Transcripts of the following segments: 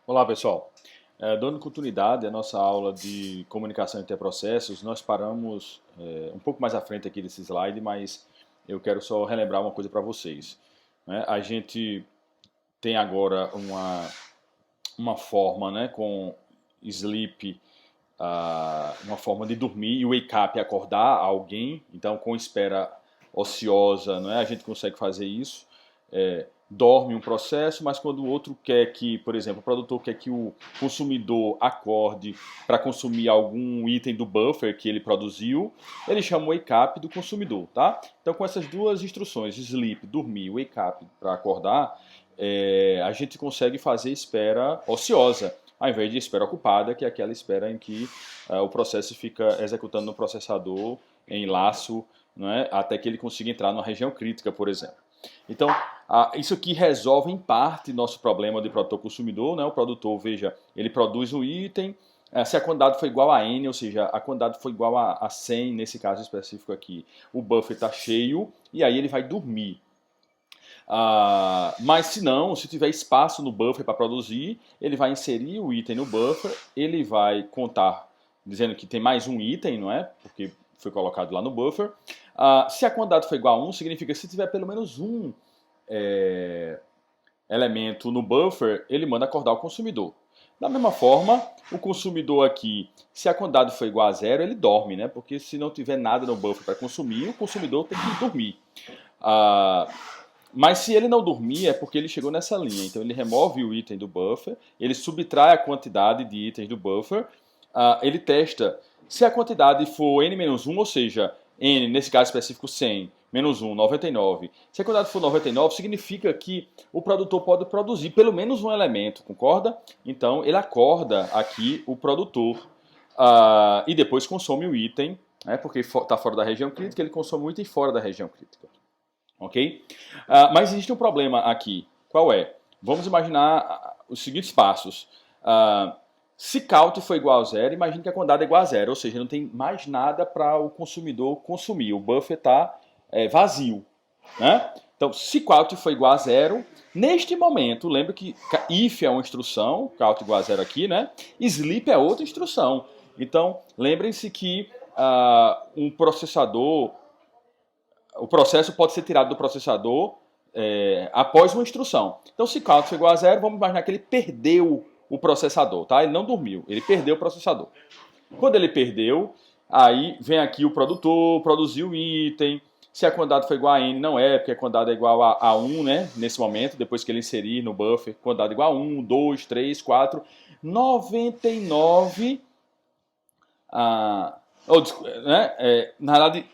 Olá, pessoal. Dando continuidade à nossa aula de comunicação interprocessos, nós paramos um pouco mais à frente aqui desse slide, mas eu quero só relembrar uma coisa para vocês, né? A gente tem agora uma forma, né, com sleep, uma forma de dormir, e wake up, acordar alguém. Então, com espera ociosa, não é? A gente consegue fazer isso. Dorme um processo, mas quando o outro quer que, por exemplo, o produtor quer que o consumidor acorde para consumir algum item do buffer que ele produziu, ele chama o wake up do consumidor, tá? Então, com essas duas instruções, sleep, dormir, wake up para acordar, a gente consegue fazer espera ociosa, ao invés de espera ocupada, que é aquela espera em que o processo fica executando no processador em laço, não é? Até que ele consiga entrar numa região crítica, por exemplo. Então, isso aqui resolve em parte nosso problema de produtor consumidor, né? O produtor, veja, ele produz o item, se a quantidade for igual a N, ou seja, a quantidade for igual a 100, nesse caso específico aqui, o buffer está cheio, e aí ele vai dormir. Mas se não, se tiver espaço no buffer para produzir, ele vai inserir o item no buffer, ele vai contar, dizendo que tem mais um item, não é? Porque foi colocado lá no buffer. Se a quantidade for igual a 1, significa que se tiver pelo menos um elemento no buffer, ele manda acordar o consumidor. Da mesma forma, o consumidor aqui, se a quantidade for igual a 0, ele dorme, né? Porque se não tiver nada no buffer para consumir, o consumidor tem que dormir. Mas se ele não dormir, é porque ele chegou nessa linha. Então ele remove o item do buffer, ele subtrai a quantidade de itens do buffer, ele testa. Se a quantidade for n-1, ou seja, n, nesse caso específico 100, menos 1, 99. Se a quantidade for 99, significa que o produtor pode produzir pelo menos um elemento, concorda? Então ele acorda aqui o produtor e depois consome o item, né, porque está fora da região crítica, ele consome o item fora da região crítica. Ok? Mas existe um problema aqui. Qual é? Vamos imaginar os seguintes passos. Se count for igual a 0, imagine que a quantidade é igual a 0, ou seja, não tem mais nada para o consumidor consumir. O buffer está vazio. Né? Então, se count for igual a 0, neste momento, lembra que if é uma instrução, count igual a 0 aqui, né? Sleep é outra instrução. Então, lembrem-se que um processador, o processo pode ser tirado do processador após uma instrução. Então, se count for igual a 0, vamos imaginar que ele perdeu o processador, tá? Ele não dormiu, ele perdeu o processador. Quando ele perdeu, aí vem aqui o produtor, produziu o item. Se a quantidade for igual a n, não é, porque a quantidade é igual a 1, né? Nesse momento, depois que ele inserir no buffer, quantidade igual a 1, 2, 3, 4, 99. Na verdade,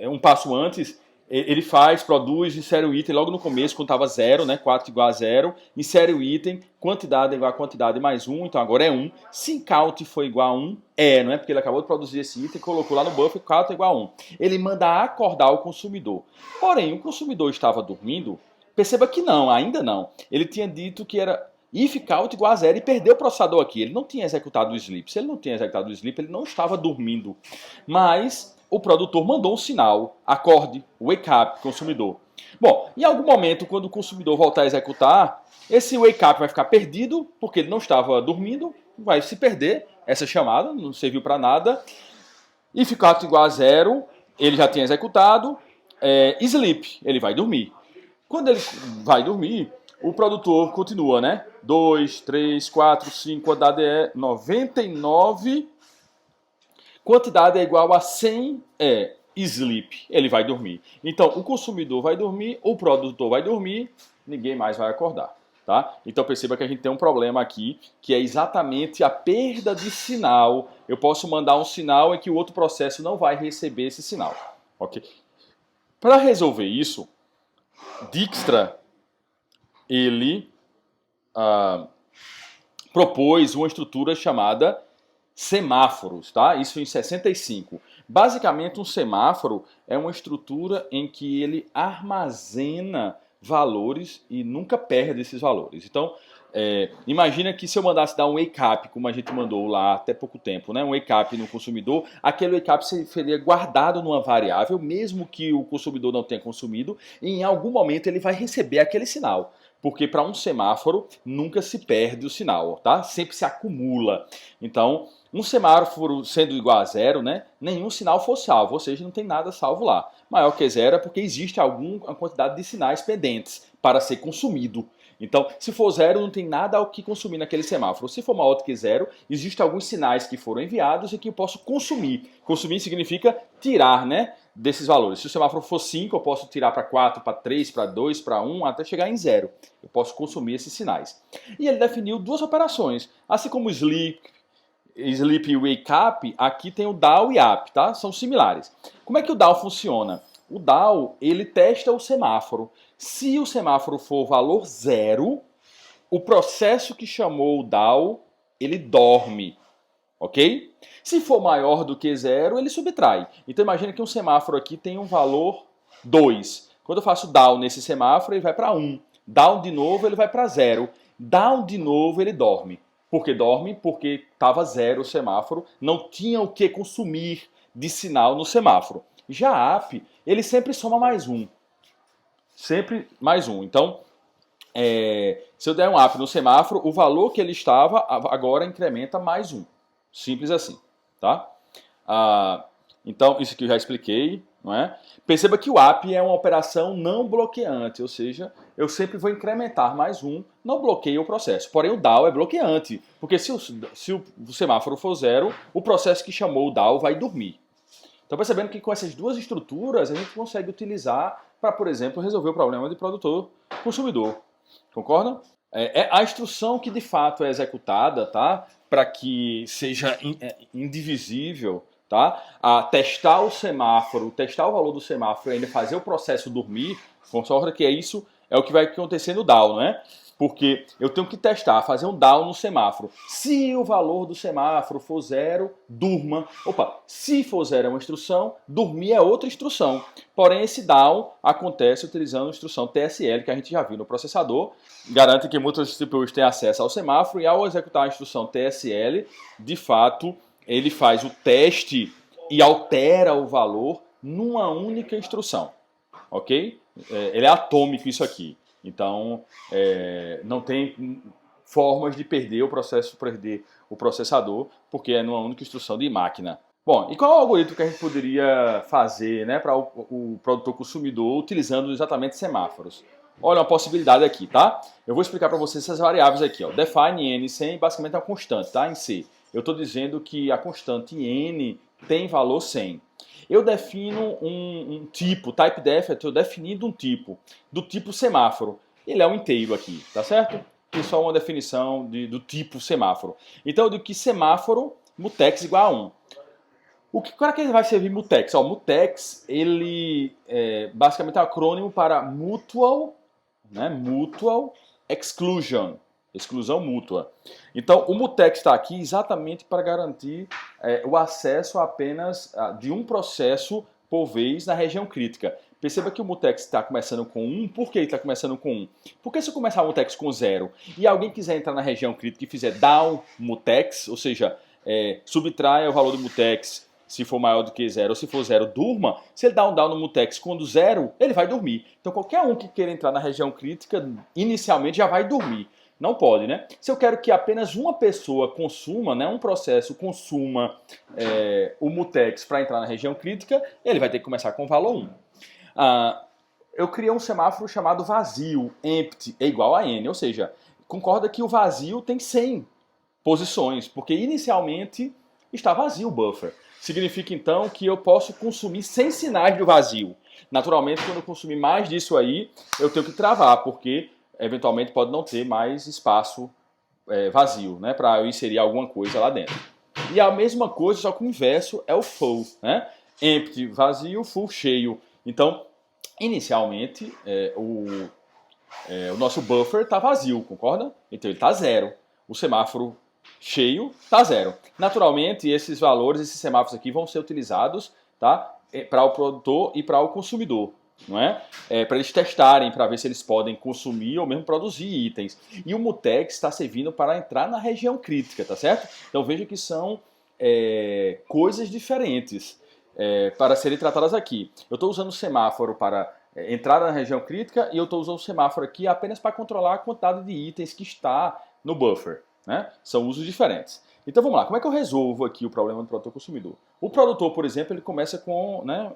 um passo antes, ele produz, insere o item logo no começo, quando estava 0, né? 4 igual a 0, insere o item, quantidade é igual a quantidade mais 1, então agora é 1. Se count for igual a 1, não é? Porque ele acabou de produzir esse item, colocou lá no buffer, count é igual a 1. Ele manda acordar o consumidor. Porém, o consumidor estava dormindo, perceba que não, ainda não. Ele tinha dito que era if count igual a 0 e perdeu o processador aqui. Ele não tinha executado o sleep. Se ele não tinha executado o sleep, ele não estava dormindo. Mas o produtor mandou um sinal, acorde, wake up, consumidor. Bom, em algum momento, quando o consumidor voltar a executar, esse wake up vai ficar perdido, porque ele não estava dormindo, vai se perder essa chamada, não serviu para nada. If count igual a 0, ele já tinha executado, sleep, ele vai dormir. Quando ele vai dormir, o produtor continua, né? 2, 3, 4, 5, quantidade é 99. Quantidade é igual a 100 sleep, ele vai dormir. Então, o consumidor vai dormir, o produtor vai dormir, ninguém mais vai acordar. Tá? Então, perceba que a gente tem um problema aqui, que é exatamente a perda de sinal. Eu posso mandar um sinal em que o outro processo não vai receber esse sinal. Okay? Para resolver isso, Dijkstra, ele propôs uma estrutura chamada semáforos, tá? Isso em 65. Basicamente, um semáforo é uma estrutura em que ele armazena valores e nunca perde esses valores. Então, imagina que se eu mandasse dar um wake up, como a gente mandou lá até pouco tempo, né? Um wake up no consumidor, aquele wake up seria guardado numa variável, mesmo que o consumidor não tenha consumido, e em algum momento ele vai receber aquele sinal. Porque para um semáforo nunca se perde o sinal, tá? Sempre se acumula. Então, um semáforo sendo igual a zero, né? Nenhum sinal for salvo, ou seja, não tem nada salvo lá. Maior que zero é porque existe alguma quantidade de sinais pendentes para ser consumido. Então, se for zero, não tem nada ao que consumir naquele semáforo. Se for maior do que zero, existem alguns sinais que foram enviados e que eu posso consumir. Consumir significa tirar, né, desses valores. Se o semáforo for 5, eu posso tirar para 4, para 3, para 2, para 1, até chegar em zero. Eu posso consumir esses sinais. E ele definiu duas operações. Assim como o sleep e wake up, aqui tem o down e up, tá? São similares. Como é que o down funciona? O down, ele testa o semáforo. Se o semáforo for valor zero, o processo que chamou o down, ele dorme, ok? Se for maior do que zero, ele subtrai. Então imagina que um semáforo aqui tem um valor 2. Quando eu faço down nesse semáforo, ele vai para 1. Down de novo, ele vai para 0. Down de novo, ele dorme. Por que dorme? Porque estava zero o semáforo, não tinha o que consumir de sinal no semáforo. Já up, ele sempre soma mais um. Sempre mais um. Então, se eu der um up no semáforo, o valor que ele estava agora incrementa mais um. Simples assim, tá? Então, isso aqui eu já expliquei, não é? Perceba que o up é uma operação não bloqueante, ou seja, eu sempre vou incrementar mais um, não bloqueia o processo. Porém, o down é bloqueante, porque se o semáforo for zero, o processo que chamou o down vai dormir. Então, percebendo que com essas duas estruturas, a gente consegue utilizar para, por exemplo, resolver o problema de produtor-consumidor. Concorda? É a instrução que de fato é executada, tá? Para que seja indivisível, tá? Testar o semáforo, testar o valor do semáforo e ainda fazer o processo dormir, concorda que isso é o que vai acontecer no down, não é? Porque eu tenho que testar, fazer um down no semáforo. Se o valor do semáforo for zero, durma. Opa, se for zero é uma instrução, dormir é outra instrução. Porém, esse down acontece utilizando a instrução TSL, que a gente já viu no processador. Garante que muitos CPUs têm acesso ao semáforo e ao executar a instrução TSL, de fato, ele faz o teste e altera o valor numa única instrução. Ok? Ele é atômico isso aqui. Então, não tem formas de perder o processador, porque é numa única instrução de máquina. Bom, e qual é o algoritmo que a gente poderia fazer, né, para o produtor consumidor utilizando exatamente semáforos? Olha uma possibilidade aqui, tá? Eu vou explicar para vocês essas variáveis aqui. Ó. Define n 100 basicamente é uma constante, tá? Em C. Eu estou dizendo que a constante n tem valor 100. Eu defino um tipo, typedef, eu estou definindo um tipo, do tipo semáforo. Ele é um inteiro aqui, tá certo? É só uma definição do tipo semáforo. Então eu digo que semáforo, mutex igual a 1. Para que vai servir mutex? Mutex, ele basicamente é um acrônimo para mutual, né? Mutual exclusion. Exclusão mútua. Então, o mutex está aqui exatamente para garantir o acesso apenas de um processo por vez na região crítica. Perceba que o mutex está começando com 1. Por que ele está começando com 1? Porque se eu começar o mutex com 0 e alguém quiser entrar na região crítica e fizer down mutex, ou seja, subtraia o valor do mutex se for maior do que 0 ou se for 0, durma. Se ele dá um down no mutex quando 0, ele vai dormir. Então, qualquer um que queira entrar na região crítica, inicialmente já vai dormir. Não pode, né? Se eu quero que apenas uma pessoa consuma, né, um processo consuma o mutex para entrar na região crítica, ele vai ter que começar com o valor 1. Eu criei um semáforo chamado vazio, empty, é igual a n, ou seja, concorda que o vazio tem 100 posições, porque inicialmente está vazio o buffer. Significa então que eu posso consumir 100 sinais do vazio. Naturalmente, quando eu consumir mais disso aí, eu tenho que travar, porque eventualmente pode não ter mais espaço vazio, né, para eu inserir alguma coisa lá dentro. E a mesma coisa, só que o inverso é o full, né? Empty, vazio, full, cheio. Então, inicialmente, o nosso buffer está vazio, concorda? Então ele está 0. O semáforo cheio está 0. Naturalmente, esses valores, esses semáforos aqui vão ser utilizados, tá, para o produtor e para o consumidor. Não é? Para eles testarem, para ver se eles podem consumir ou mesmo produzir itens. E o mutex está servindo para entrar na região crítica, tá certo? Então veja que são coisas diferentes para serem tratadas aqui. Eu estou usando o semáforo para entrada na região crítica e eu estou usando o semáforo aqui apenas para controlar a quantidade de itens que está no buffer, né? São usos diferentes. Então vamos lá, como é que eu resolvo aqui o problema do produtor consumidor? O produtor, por exemplo, ele começa com, né,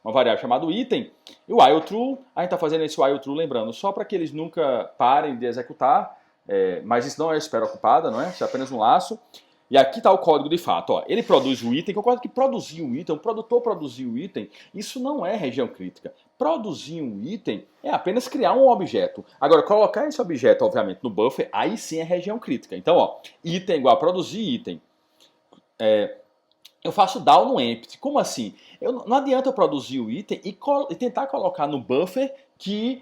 uma variável chamada item, e o while true, a gente está fazendo esse while true, lembrando, só para que eles nunca parem de executar, mas isso não é espera ocupada, não é? Isso é apenas um laço. E aqui está o código de fato. Ó. Ele produz o item, concordo que produzir um item, o produtor produzir o item, isso não é região crítica. Produzir um item é apenas criar um objeto. Agora, colocar esse objeto, obviamente, no buffer, aí sim é região crítica. Então, ó, item igual a produzir item. Eu faço down no empty. Como assim? Não adianta eu produzir o item e tentar colocar no buffer que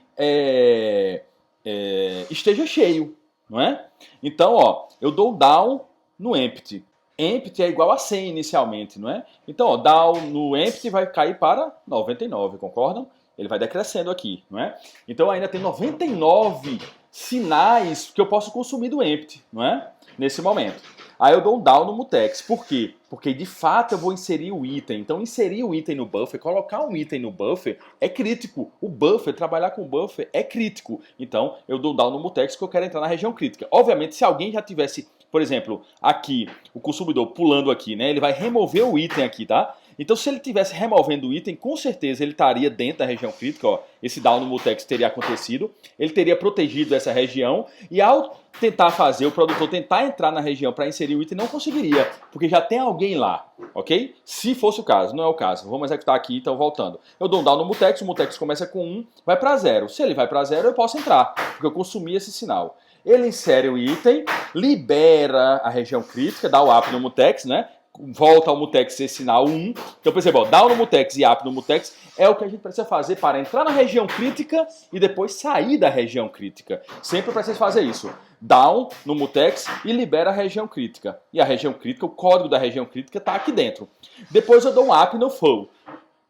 esteja cheio, não é? Então, ó, eu dou down no empty. Empty é igual a 100 inicialmente, não é? Então, ó, down no empty vai cair para 99, concordam? Ele vai decrescendo aqui, não é? Então ainda tem 99 sinais que eu posso consumir do empty, não é? Nesse momento. Aí eu dou um down no mutex. Por quê? Porque de fato eu vou inserir o item. Então inserir o item no buffer, colocar um item no buffer é crítico. O buffer, trabalhar com o buffer é crítico. Então eu dou um down no mutex que eu quero entrar na região crítica. Obviamente, se alguém já tivesse, por exemplo, aqui, o consumidor pulando aqui, né? Ele vai remover o item aqui, tá? Então, se ele estivesse removendo o item, com certeza ele estaria dentro da região crítica. Ó, esse down no mutex teria acontecido. Ele teria protegido essa região. E ao tentar fazer, o produtor tentar entrar na região para inserir o item, não conseguiria. Porque já tem alguém lá, ok? Se fosse o caso, não é o caso. Vamos executar aqui, então, voltando. Eu dou um down no mutex, o mutex começa com 1, vai para 0. Se ele vai para 0, eu posso entrar, porque eu consumi esse sinal. Ele insere o item, libera a região crítica, dá o up no mutex, né? Volta ao mutex esse sinal 1. Então, por exemplo, down no mutex e up no mutex é o que a gente precisa fazer para entrar na região crítica e depois sair da região crítica. Sempre precisa fazer isso. Down no mutex e libera a região crítica. E a região crítica, o código da região crítica está aqui dentro. Depois eu dou um up no flow.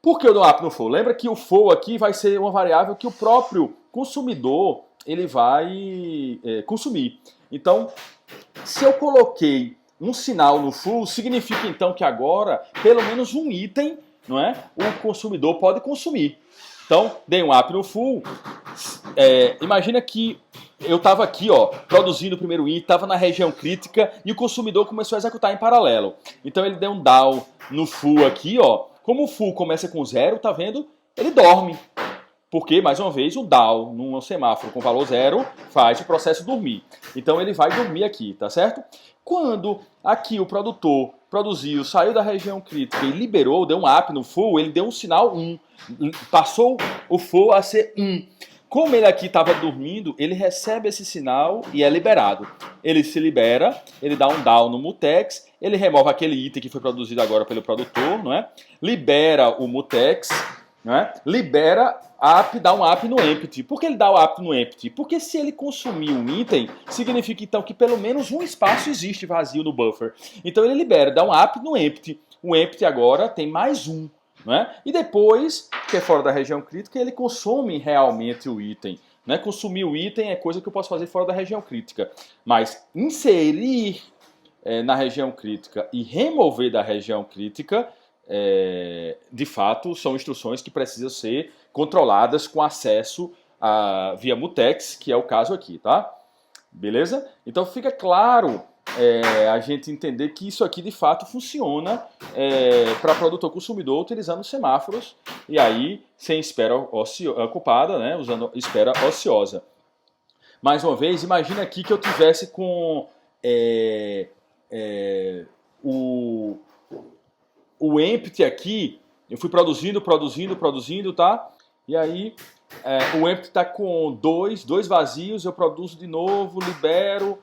Por que eu dou um up no flow? Lembra que o flow aqui vai ser uma variável que o próprio consumidor ele vai consumir. Então, se eu coloquei um sinal no full, significa então que agora, pelo menos um item, não é? O consumidor pode consumir. Então, dei um up no full. Imagina que eu estava aqui, ó, produzindo o primeiro item, estava na região crítica e o consumidor começou a executar em paralelo. Então, ele deu um down no full aqui, ó. Como o full começa com 0, tá vendo? Ele dorme. Porque, mais uma vez, o down num semáforo com valor 0 faz o processo dormir. Então ele vai dormir aqui, tá certo? Quando aqui o produtor produziu, saiu da região crítica e liberou, deu um up no full, ele deu um sinal 1. Passou o full a ser 1. Como ele aqui estava dormindo, ele recebe esse sinal e é liberado. Ele se libera, ele dá um down no mutex, ele remove aquele item que foi produzido agora pelo produtor, não é? Libera o mutex, não é? Libera up, dá um up no empty. Por que ele dá o up no empty? Porque se ele consumir um item, significa então que pelo menos um espaço existe vazio no buffer. Então ele libera, dá um up no empty. O empty agora tem mais um. Não é? E depois, que é fora da região crítica, ele consome realmente o item. Não é? Consumir o item é coisa que eu posso fazer fora da região crítica. Mas inserir na região crítica e remover da região crítica, de fato, são instruções que precisam ser controladas com acesso via mutex, que é o caso aqui, tá? Beleza? Então fica claro a gente entender que isso aqui de fato funciona para produtor consumidor utilizando semáforos e aí sem espera ocupada, né? Usando espera ociosa. Mais uma vez, imagina aqui que eu tivesse com o empty aqui, eu fui produzindo, tá? E aí o empty está com dois vazios, eu produzo de novo, libero,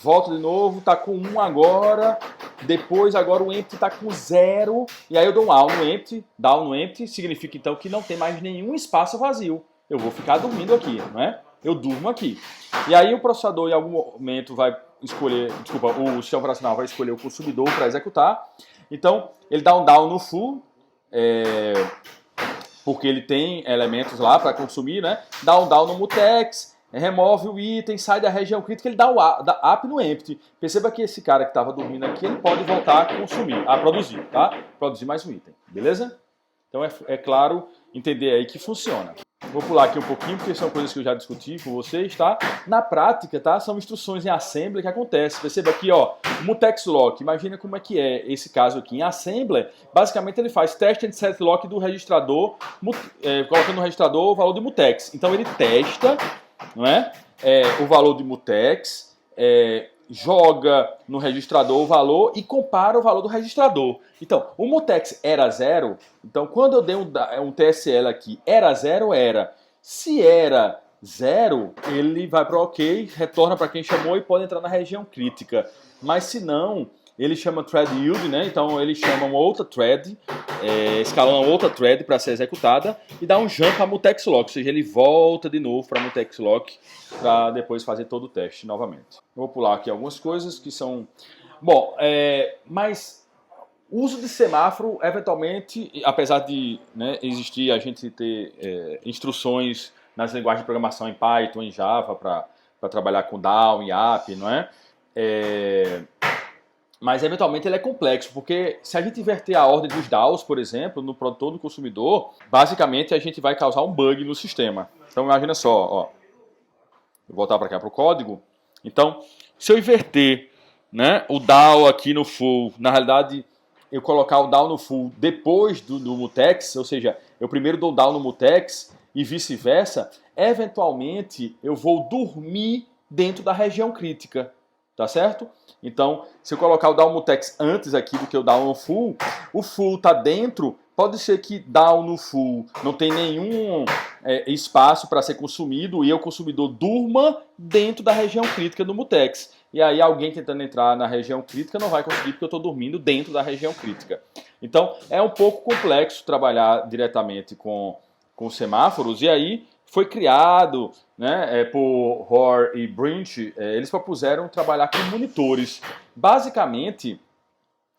volto de novo, está com 1 agora, depois agora o empty está com 0, e aí eu dou um down no empty, significa então que não tem mais nenhum espaço vazio. Eu vou ficar dormindo aqui, não é? Eu durmo aqui. E aí o processador em algum momento vai escolher, o sistema operacional vai escolher o consumidor para executar. Então, ele dá um down no full, porque ele tem elementos lá para consumir, né? Dá um down no mutex, remove o item, sai da região crítica, ele dá up no empty. Perceba que esse cara que estava dormindo aqui, ele pode voltar a consumir, a produzir, tá? Produzir mais um item, beleza? Então é claro entender aí que funciona. Vou pular aqui um pouquinho, porque são coisas que eu já discuti com vocês, tá? Na prática, tá? São instruções em assembly que acontecem. Perceba aqui, ó, mutex lock. Imagina como é que é esse caso aqui. Em assembly, basicamente ele faz test and set lock do registrador, colocando no registrador o valor de mutex. Então ele testa, não é? O valor de mutex, joga no registrador o valor e compara o valor do registrador. Então, o mutex era 0, então quando eu dei um TSL aqui, era 0, era. Se era 0, ele vai para o OK, retorna para quem chamou e pode entrar na região crítica. Mas se não, ele chama thread yield, né? Então ele chama uma outra thread, escalona outra thread para ser executada e dá um jump a mutex lock, ou seja, ele volta de novo para mutex lock para depois fazer todo o teste novamente. Vou pular aqui algumas coisas que são... Bom, mas o uso de semáforo, eventualmente, apesar de, né, existir a gente ter instruções nas linguagens de programação em Python, em Java, para trabalhar com DAO, YAP, não é? Mas eventualmente ele é complexo, porque se a gente inverter a ordem dos DAOs, por exemplo, no produtor do consumidor, basicamente a gente vai causar um bug no sistema. Então imagina só, ó. Vou voltar para cá para o código. Então, se eu inverter, né, o DAO aqui no full, na realidade eu colocar o DAO no full depois do mutex, ou seja, eu primeiro dou DAO no mutex e vice-versa, eventualmente eu vou dormir dentro da região crítica. Tá certo? Então, se eu colocar o down mutex antes aqui do que o down no full, o full tá dentro, pode ser que down no full não tem nenhum espaço para ser consumido e o consumidor durma dentro da região crítica do mutex. E aí alguém tentando entrar na região crítica não vai conseguir porque eu estou dormindo dentro da região crítica. Então, é um pouco complexo trabalhar diretamente com semáforos e aí foi criado, né, por Hoare e Brinch, eles propuseram trabalhar com monitores. Basicamente,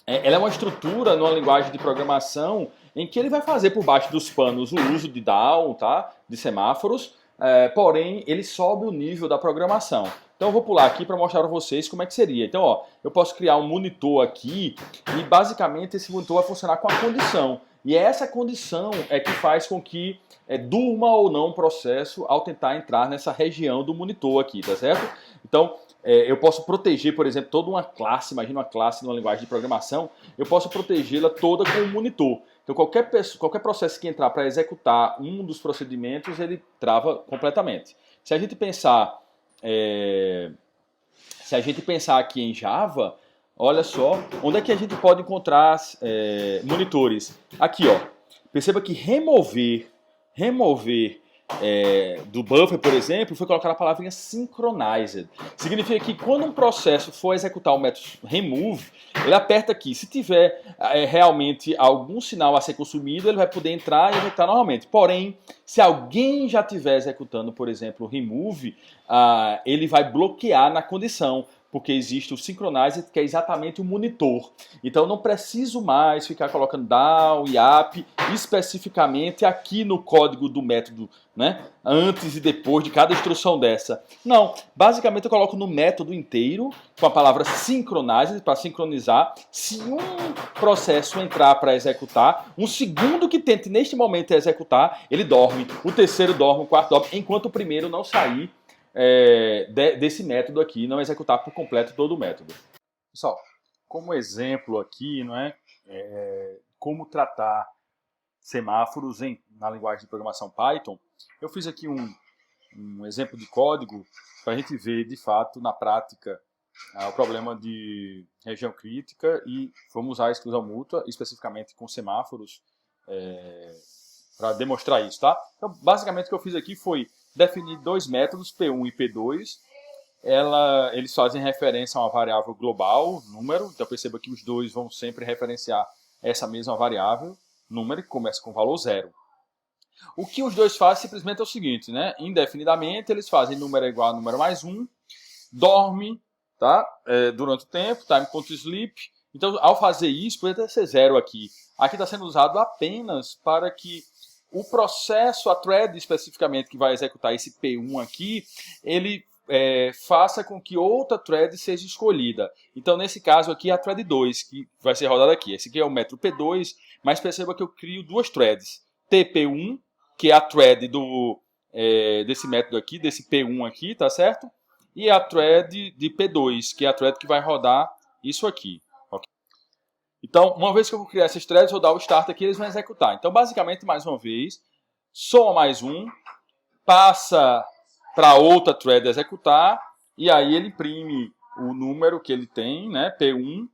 ela é uma estrutura numa linguagem de programação em que ele vai fazer por baixo dos panos o uso de DAO, tá, de semáforos, porém ele sobe o nível da programação. Então eu vou pular aqui para mostrar para vocês como é que seria. Então, ó, eu posso criar um monitor aqui e basicamente esse monitor vai funcionar com a condição. E essa condição é que faz com que durma ou não o processo ao tentar entrar nessa região do monitor aqui, tá certo? Então, eu posso proteger, por exemplo, toda uma classe, imagina uma classe numa linguagem de programação, eu posso protegê-la toda com um monitor. Então, qualquer processo que entrar para executar um dos procedimentos, ele trava completamente. Se a gente pensar aqui em Java, olha só, onde é que a gente pode encontrar monitores? Aqui, ó. Perceba que remover do buffer, por exemplo, foi colocar a palavrinha synchronized. Significa que quando um processo for executar o método remove, ele aperta aqui. Se tiver realmente algum sinal a ser consumido, ele vai poder entrar e executar normalmente. Porém, se alguém já estiver executando, por exemplo, o remove, ele vai bloquear na condição, porque existe o Synchronized, que é exatamente o monitor. Então, não preciso mais ficar colocando down e up especificamente aqui no código do método, né? Antes e depois de cada instrução dessa. Não, basicamente eu coloco no método inteiro, com a palavra Synchronized, para sincronizar. Se um processo entrar para executar, um segundo que tente neste momento executar, ele dorme. O terceiro dorme, o quarto dorme, enquanto o primeiro não sair desse método aqui, não executar por completo todo o método. Pessoal, como exemplo aqui, não é, como tratar semáforos na linguagem de programação Python, eu fiz aqui um exemplo de código para a gente ver, de fato, na prática, o problema de região crítica e vamos usar a exclusão mútua, especificamente com semáforos, para demonstrar isso, tá? Então, basicamente, o que eu fiz aqui foi definir dois métodos, P1 e P2. Eles fazem referência a uma variável global, número. Então perceba que os dois vão sempre referenciar essa mesma variável, número, que começa com valor 0. O que os dois fazem simplesmente é o seguinte, né? Indefinidamente, eles fazem número igual a número mais 1, dorme, tá? Durante o tempo, time.sleep. Então, ao fazer isso, pode até ser 0 aqui. Aqui está sendo usado apenas para que o processo, a thread especificamente que vai executar esse P1 aqui, ele faça com que outra thread seja escolhida. Então, nesse caso aqui, a thread 2, que vai ser rodada aqui. Esse aqui é o método P2, mas perceba que eu crio duas threads, TP1 que é a thread desse método aqui, desse P1 aqui, tá certo? E a thread de P2, que é a thread que vai rodar isso aqui. Okay? Então, uma vez que eu vou criar esses threads, vou dar o start aqui e eles vão executar. Então, basicamente, mais uma vez, soma mais um, passa para outra thread executar, e aí ele imprime o número que ele tem, né? P1,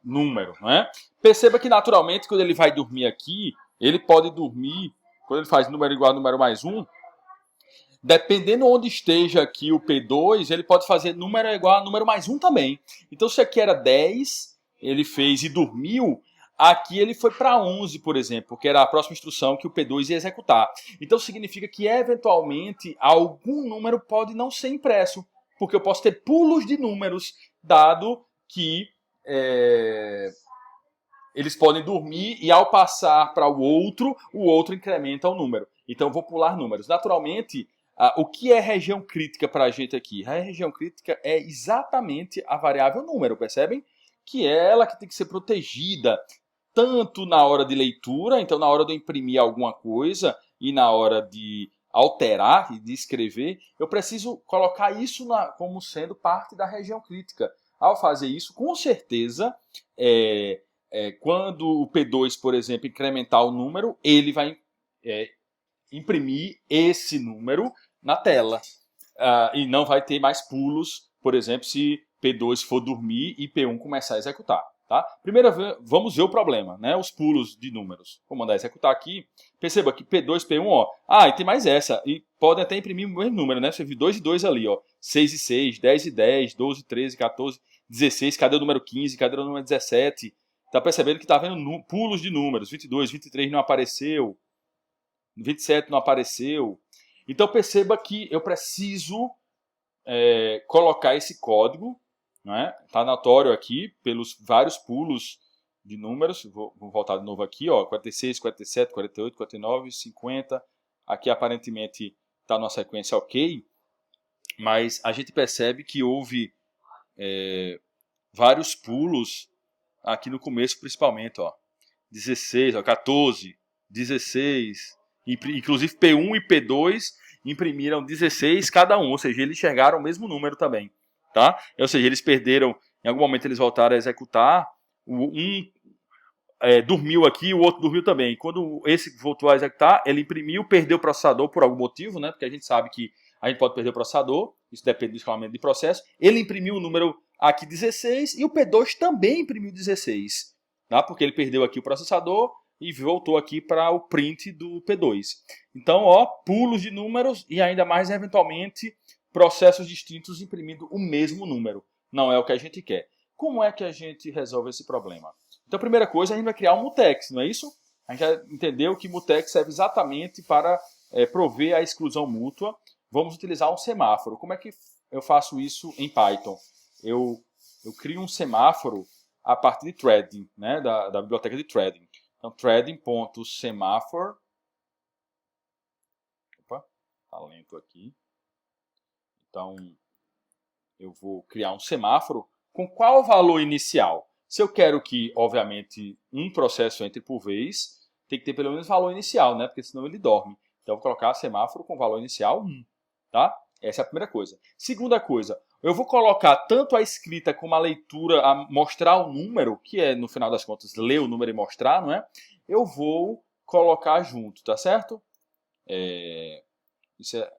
número, né? Perceba que, naturalmente, quando ele vai dormir aqui, ele pode dormir, quando ele faz número igual a número mais 1, dependendo onde esteja aqui o P2, ele pode fazer número igual a número mais 1 também. Então, se aqui era 10, ele fez e dormiu, aqui ele foi para 11, por exemplo, que era a próxima instrução que o P2 ia executar. Então, significa que, eventualmente, algum número pode não ser impresso, porque eu posso ter pulos de números, dado que eles podem dormir e, ao passar para o outro incrementa o número. Então, eu vou pular números. Naturalmente, o que é região crítica para a gente aqui? A região crítica é exatamente a variável número, percebem? Que é ela que tem que ser protegida, tanto na hora de leitura, então na hora de eu imprimir alguma coisa, e na hora de alterar e de escrever, eu preciso colocar isso como sendo parte da região crítica. Ao fazer isso, com certeza, quando o P2, por exemplo, incrementar o número, ele vai imprimir esse número na tela. E não vai ter mais pulos, por exemplo, se P2 for dormir e P1 começar a executar. Tá? Primeiro, vamos ver o problema, né? Os pulos de números. Vou mandar executar aqui. Perceba que P2, P1, ó. E tem mais essa. E podem até imprimir o mesmo número, né? Você viu 2 e 2 ali, ó. 6 e 6, 10 e 10, 12 e 13, 14, 16. Cadê o número 15? Cadê o número 17? Tá percebendo que tá vendo pulos de números. 22, 23 não apareceu. 27 não apareceu. Então perceba que eu preciso colocar esse código. Está notório aqui pelos vários pulos de números. Vou voltar de novo aqui, ó, 46, 47, 48, 49, 50. Aqui aparentemente está numa sequência ok, mas a gente percebe que houve vários pulos aqui no começo, principalmente, ó. 16, ó, 14, 16, inclusive P1 e P2 imprimiram 16 cada um, ou seja, eles enxergaram o mesmo número também. Tá? Ou seja, eles perderam, em algum momento eles voltaram a executar, dormiu aqui, o outro dormiu também. Quando esse voltou a executar, ele imprimiu, perdeu o processador por algum motivo, né? Porque a gente sabe que a gente pode perder o processador, isso depende do escalamento de processo. Ele imprimiu o número aqui 16 e o P2 também imprimiu 16, tá? Porque ele perdeu aqui o processador e voltou aqui para o print do P2. Então, ó, pulos de números e ainda mais, eventualmente, processos distintos imprimindo o mesmo número. Não é o que a gente quer. Como é que a gente resolve esse problema? Então, a primeira coisa, a gente vai criar um mutex, não é isso? A gente já entendeu que mutex serve exatamente para prover a exclusão mútua. Vamos utilizar um semáforo. Como é que eu faço isso em Python? Eu crio um semáforo a partir de threading, né, da biblioteca de threading. Então, threading.semaphore. Opa, tá lento aqui. Então, eu vou criar um semáforo com qual valor inicial? Se eu quero que, obviamente, um processo entre por vez, tem que ter pelo menos valor inicial, né? Porque senão ele dorme. Então, eu vou colocar semáforo com valor inicial 1. Tá? Essa é a primeira coisa. Segunda coisa, eu vou colocar tanto a escrita como a leitura, a mostrar o número, que é, no final das contas, ler o número e mostrar, não é? Eu vou colocar junto, tá certo? Isso é,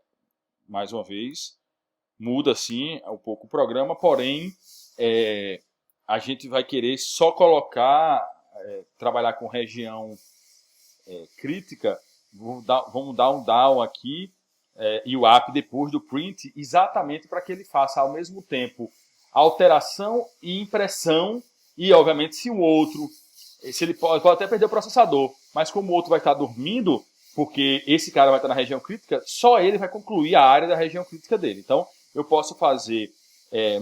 mais uma vez, muda sim um pouco o programa, porém a gente vai querer só colocar, trabalhar com região crítica, vamos dar um down aqui e o up depois do print, exatamente para que ele faça ao mesmo tempo alteração e impressão, e obviamente se o outro, se ele pode até perder o processador, mas como o outro vai estar dormindo, porque esse cara vai estar na região crítica, só ele vai concluir a área da região crítica dele. Então, eu posso fazer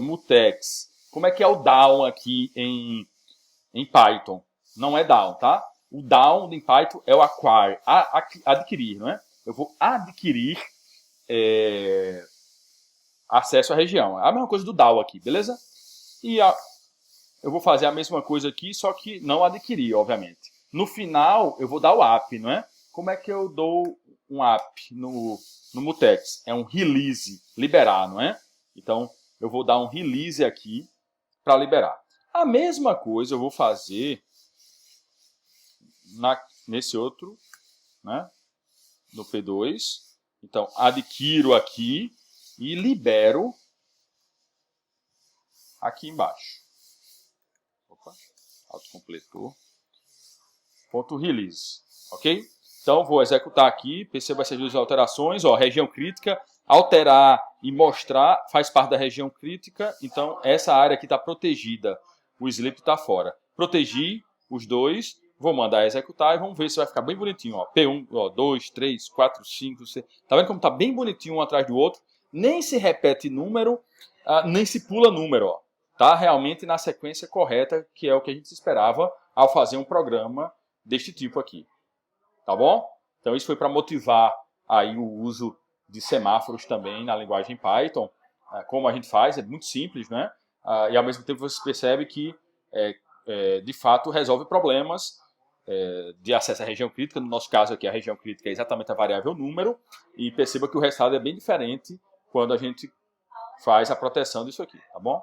mutex. Como é que é o down aqui em Python? Não é down, tá? O down em Python é o acquire, adquirir, não é? Eu vou adquirir acesso à região. É a mesma coisa do down aqui, beleza? E eu vou fazer a mesma coisa aqui, só que não adquirir, obviamente. No final, eu vou dar o up, não é? como é que eu dou um app no mutex? É um release, liberar, não é? Então, eu vou dar um release aqui para liberar. A mesma coisa eu vou fazer nesse outro, né? No P2. Então, adquiro aqui e libero aqui embaixo. Opa, autocompletou. Ponto release, ok? Então, vou executar aqui, perceba essas duas alterações, ó, região crítica, alterar e mostrar faz parte da região crítica, então essa área aqui está protegida, o sleep está fora. Protegi os dois, vou mandar executar e vamos ver se vai ficar bem bonitinho, ó. P1, ó, 2, 3, 4, 5, 6, tá vendo como está bem bonitinho um atrás do outro? Nem se repete número, nem se pula número, ó. Tá realmente na sequência correta, que é o que a gente esperava ao fazer um programa deste tipo aqui. Tá bom? Então isso foi para motivar aí o uso de semáforos também na linguagem Python. Como a gente faz, é muito simples, né? E ao mesmo tempo você percebe que de fato resolve problemas de acesso à região crítica. No nosso caso aqui, a região crítica é exatamente a variável número. E perceba que o resultado é bem diferente quando a gente faz a proteção disso aqui, tá bom?